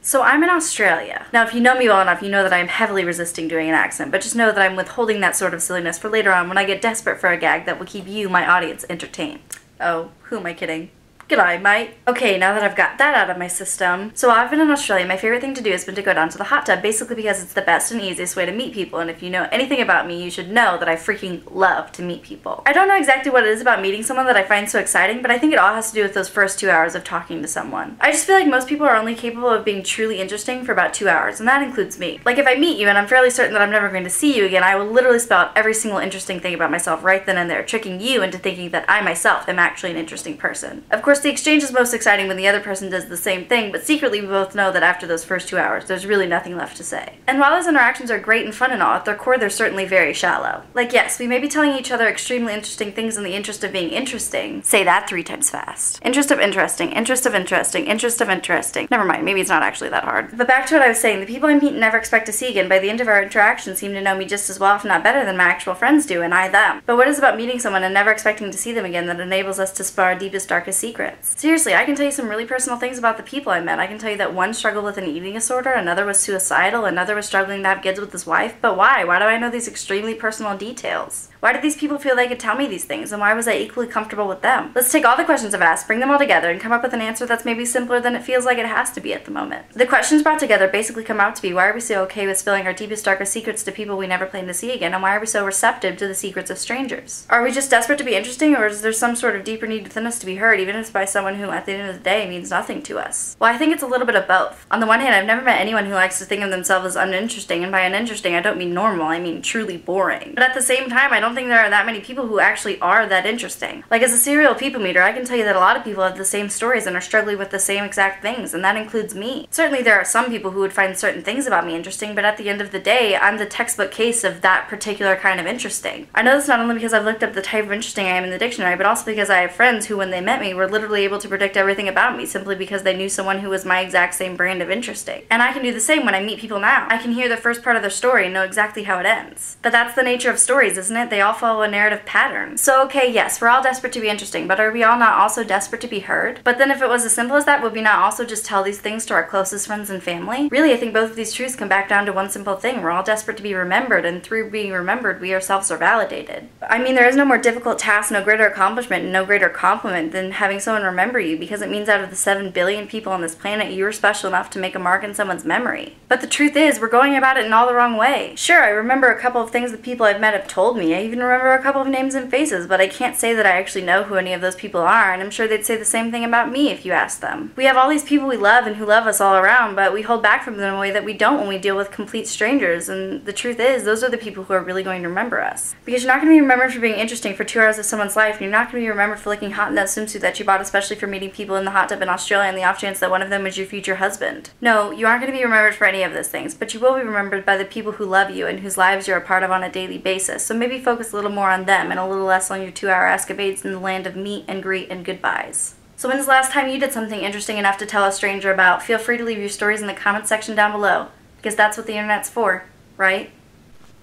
So I'm in Australia. Now, if you know me well enough, you know that I am heavily resisting doing an accent, but just know that I'm withholding that sort of silliness for later on when I get desperate for a gag that will keep you, my audience, entertained. Oh, who am I kidding? G'day, mate. Okay, now that I've got that out of my system. So I've been in Australia. My favorite thing to do has been to go down to the hot tub, basically because it's the best and easiest way to meet people, and if you know anything about me, you should know that I freaking love to meet people. I don't know exactly what it is about meeting someone that I find so exciting, but I think it all has to do with those first 2 hours of talking to someone. I just feel like most people are only capable of being truly interesting for about 2 hours, and that includes me. Like, if I meet you and I'm fairly certain that I'm never going to see you again, I will literally spell out every single interesting thing about myself right then and there, tricking you into thinking that I myself am actually an interesting person. Of course, the exchange is most exciting when the other person does the same thing, but secretly we both know that after those first 2 hours, there's really nothing left to say. And while those interactions are great and fun and all, at their core they're certainly very shallow. Like, yes, we may be telling each other extremely interesting things in the interest of being interesting. Say that 3 times fast. Interest of interesting, interest of interesting, interest of interesting. Never mind, maybe it's not actually that hard. But back to what I was saying, the people I meet and never expect to see again by the end of our interaction seem to know me just as well, if not better, than my actual friends do, and I them. But what is about meeting someone and never expecting to see them again that enables us to spar our deepest, darkest secrets? Seriously, I can tell you some really personal things about the people I met. I can tell you that one struggled with an eating disorder, another was suicidal, another was struggling to have kids with his wife. But why? Why do I know these extremely personal details? Why did these people feel they could tell me these things, and why was I equally comfortable with them? Let's take all the questions I've asked, bring them all together, and come up with an answer that's maybe simpler than it feels like it has to be at the moment. The questions brought together basically come out to be, why are we so okay with spilling our deepest, darkest secrets to people we never plan to see again, and why are we so receptive to the secrets of strangers? Are we just desperate to be interesting, or is there some sort of deeper need within us to be heard, even if it's by someone who, at the end of the day, means nothing to us? Well, I think it's a little bit of both. On the one hand, I've never met anyone who likes to think of themselves as uninteresting, and by uninteresting, I don't mean normal, I mean truly boring. But at the same time, I don't think there are that many people who actually are that interesting. Like, as a serial people meter, I can tell you that a lot of people have the same stories and are struggling with the same exact things, and that includes me. Certainly there are some people who would find certain things about me interesting, but at the end of the day, I'm the textbook case of that particular kind of interesting. I know this not only because I've looked up the type of interesting I am in the dictionary, but also because I have friends who, when they met me, were literally able to predict everything about me simply because they knew someone who was my exact same brand of interesting. And I can do the same when I meet people now. I can hear the first part of their story and know exactly how it ends. But that's the nature of stories, isn't it? They all follow a narrative pattern. So okay, yes, we're all desperate to be interesting, but are we all not also desperate to be heard? But then if it was as simple as that, would we not also just tell these things to our closest friends and family? Really, I think both of these truths come back down to one simple thing. We're all desperate to be remembered, and through being remembered, we ourselves are validated. I mean, there is no more difficult task, no greater accomplishment, and no greater compliment than having someone remember you, because it means out of the 7 billion people on this planet, you were special enough to make a mark in someone's memory. But the truth is, we're going about it in all the wrong way. Sure, I remember a couple of things that people I've met have told me. I even remember a couple of names and faces, but I can't say that I actually know who any of those people are, and I'm sure they'd say the same thing about me if you asked them. We have all these people we love and who love us all around, but we hold back from them in a way that we don't when we deal with complete strangers, and the truth is, those are the people who are really going to remember us. Because you're not going to be remembered for being interesting for 2 hours of someone's life, and you're not going to be remembered for looking hot in that swimsuit that you bought especially for meeting people in the hot tub in Australia and the off chance that one of them was your future husband. No, you aren't going to be remembered for any of those things, but you will be remembered by the people who love you and whose lives you're a part of on a daily basis, so maybe focus a little more on them and a little less on your 2-hour escapades in the land of meet and greet and goodbyes. So when's the last time you did something interesting enough to tell a stranger about? Feel free to leave your stories in the comments section down below, because that's what the internet's for, right?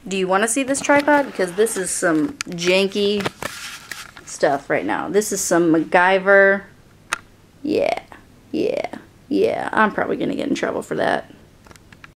Do you want to see this tripod? Because this is some janky stuff right now. This is some MacGyver. Yeah, I'm probably gonna get in trouble for that.